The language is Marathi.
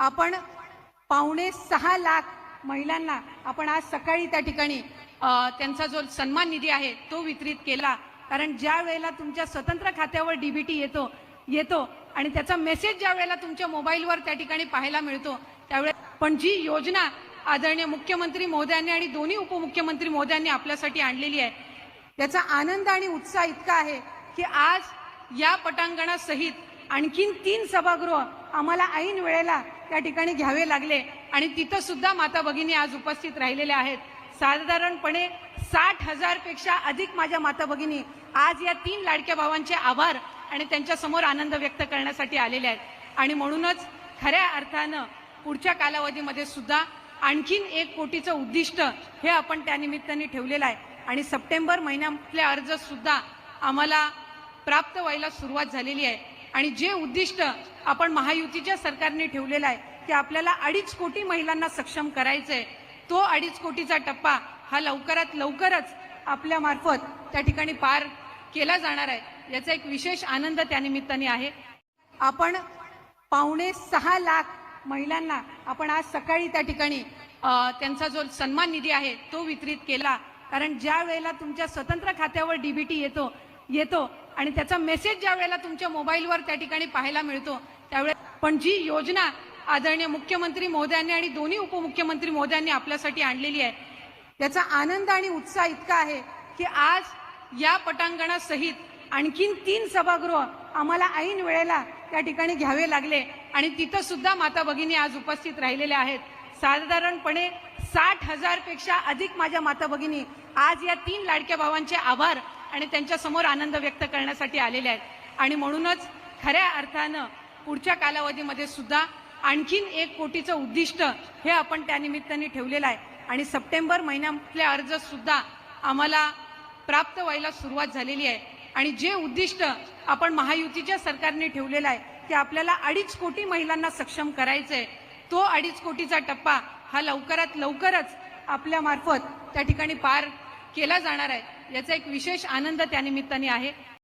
आपण 5.25 लाख महिलांना आपण आज सकाळी त्या ठिकाणी त्यांचा जो सन्मान निधी आहे तो वितरित केला। कारण ज्या वेळेला तुमच्या स्वतंत्र खात्यावर डीबीटी येतो आणि त्याचा मेसेज ज्या वेळेला तुमच्या मोबाईलवर त्या ठिकाणी पाहायला मिळतो त्यावेळेस पण जी योजना आदरणीय मुख्यमंत्री महोदयांनी आणि दोन्ही उपमुख्यमंत्री महोदयांनी आपल्यासाठी आणलेली आहे त्याचा आनंद आणि उत्साह इतका आहे की आज या पटांगणासहित आणखीन 3 सभागृह आम्हाला ऐन वेळेला त्या ठिकाणी घ्यावे लागले आणि तिथं सुद्धा माता भगिनी आज उपस्थित राहिलेल्या आहेत। साधारणपणे 60,000 पेक्षा अधिक माझ्या माता भगिनी आज या 3 लाडक्या भावांचे आभार आणि त्यांच्या समोर आनंद व्यक्त करण्यासाठी आलेले आहेत। आणि म्हणूनच खऱ्या अर्थानं पुढच्या कालावधीमध्ये सुद्धा आणखीन 1 कोटीचं उद्दिष्ट हे आपण त्या निमित्ताने ठेवलेलं आहे आणि सप्टेंबर महिन्यातले अर्ज सुद्धा आम्हाला प्राप्त व्हायला सुरुवात झालेली आहे। आणि जे उद्दिष्ट आपण महायुतीच्या सरकारने ठेवलेलं आहे की आपल्याला 2.5 कोटी महिलांना सक्षम करायचंय, तो 2.5 कोटीचा टप्पा हा लवकरात लवकरच आपल्या मार्फत त्या ठिकाणी पार केला जाणार आहे। याचा एक विशेष आनंद त्या निमित्ताने आहे। आपण 5.25 लाख महिलांना आपण आज सकाळी त्या ठिकाणी त्यांचा जो सन्मान निधी आहे तो वितरित केला। कारण ज्या वेळेला तुमच्या स्वतंत्र खात्यावर डीबीटी येतो आणि त्याचा मेसेज ज्या वेळेला तुमच्या मोबाईलवर त्या ठिकाणी पाहायला मिळतो त्यावेळेस पण जी योजना आदरणीय मुख्यमंत्री महोदयांनी आणि दोन्ही उपमुख्यमंत्री महोदयांनी आपल्यासाठी आणलेली आहे त्याचा आनंद आणि उत्साह इतका आहे की आज या पटांगणासहित आणखीन 3 सभागृह आम्हाला ऐन वेळेला त्या ठिकाणी घ्यावे लागले आणि तिथं सुद्धा माता भगिनी आज उपस्थित राहिलेल्या आहेत। साधारणपणे 60,000 पेक्षा अधिक माझ्या माता भगिनी आज या 3 लाडक्या भावांचे आभार आणि त्यांच्या समोर आनंद व्यक्त करण्यासाठी आलेले आहेत। आणि म्हणूनच खऱ्या अर्थानं पुढच्या कालावधीमध्ये सुद्धा आणखीन 1 कोटीचं उद्दिष्ट हे आपण त्या निमित्ताने ठेवलेलं आहे आणि सप्टेंबर महिन्यातले अर्ज सुद्धा आम्हाला प्राप्त व्हायला सुरुवात झालेली आहे। आणि जे उद्दिष्ट आपण महायुतीच्या सरकारने ठेवलेलं आहे की आपल्याला 2.5 कोटी महिलांना सक्षम करायचंय, तो 2.5 कोटीचा टप्पा हा लवकरात लवकरच आपल्या मार्फत त्या ठिकाणी पार केला जाणार आहे। याचा एक विशेष आनंद त्या निमित्ताने आहे।